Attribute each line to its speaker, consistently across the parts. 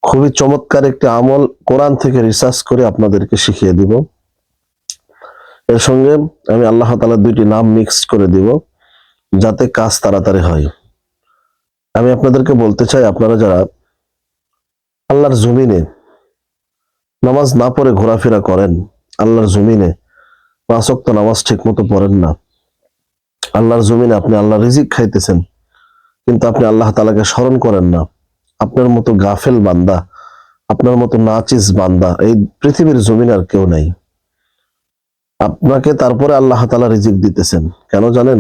Speaker 1: খুবই চমৎকার একটি আমল কোরআন থেকে রিসার্চ করে আপনাদেরকে শিখিয়ে দিব। এর সঙ্গে আমি আল্লাহ তাআলার দুইটি নাম মিক্স করে দিব যাতে কাজ তাড়াতাড়ি হয়। আমি আপনাদেরকে বলতে চাই, আপনারা যারা আল্লাহর জমিনে নামাজ না পড়ে ঘোরাফেরা করেন, আল্লাহর জমিনে 5 ওয়াক্ত নামাজ ঠিক মতো পড়েন না, আল্লাহর জমিনে আপনি আল্লাহর রিজিক খাইতেছেন কিন্তু আপনি আল্লাহ তাআলাকে স্মরণ করেন না, আপনার মতো গাফেল বান্দা, আপনার মতো নাচিস বান্দা এই পৃথিবীর জমিনে আর কেউ নাই। আপনাকে তারপরে আল্লাহ তাআলা রিজিক দিতেছেন কেন জানেন?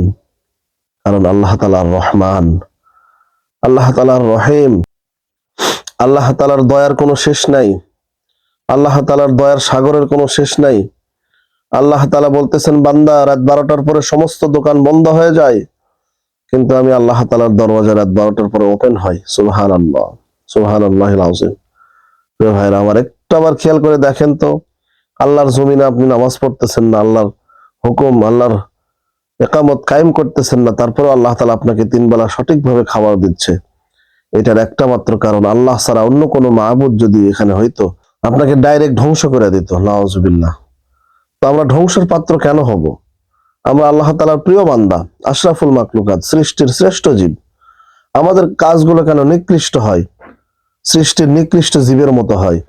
Speaker 1: কারণ আল্লাহ তাআলা রহমান, আল্লাহ তাআলা রহিম, আল্লাহ তাআলার দয়ার কোনো শেষ নাই, আল্লাহ তাআলার দয়ার সাগরের কোনো শেষ নাই। আল্লাহ তাআলা বলতেছেন, বান্দা রাত 12টার পরে সমস্ত দোকান বন্ধ হয়ে যায়, কিন্তু আমি আল্লাহ তাআলার দরওয়াজা রাত 12টার পরে ওপেন হয়। সুবহানাল্লাহ, সুবহানাল্লাহিল আযীম। প্রিয় ভাইরা আমার, একটাবার খেয়াল করে দেখেন তো, আল্লাহর জমিনে আপনি নামাজ পড়তেছেন না, আল্লাহর হুকুম, আল্লাহর ইকামত কায়েম করতেছেন না, তারপরে আল্লাহ তাআলা আপনাকে 3 বেলা সঠিকভাবে খাবার দিচ্ছে। এটার একটা মাত্র কারণ, আল্লাহ ছাড়া অন্য কোনো মাবুদ যদি এখানে হইতো আপনাকে ডাইরেক্ট ধ্বংস করে দিত। নাউজুবিল্লাহ। তো আমরা ধ্বংসের পাত্র কেন হব? আমরা আল্লাহ তাআলার প্রিয় বান্দা, আশরাফুল মাখলুকাত, সৃষ্টির শ্রেষ্ঠ জীব। আমাদের কাজগুলো কেন নিকৃষ্ট হয়, সৃষ্টির নিকৃষ্ট জীবের মতো হয়?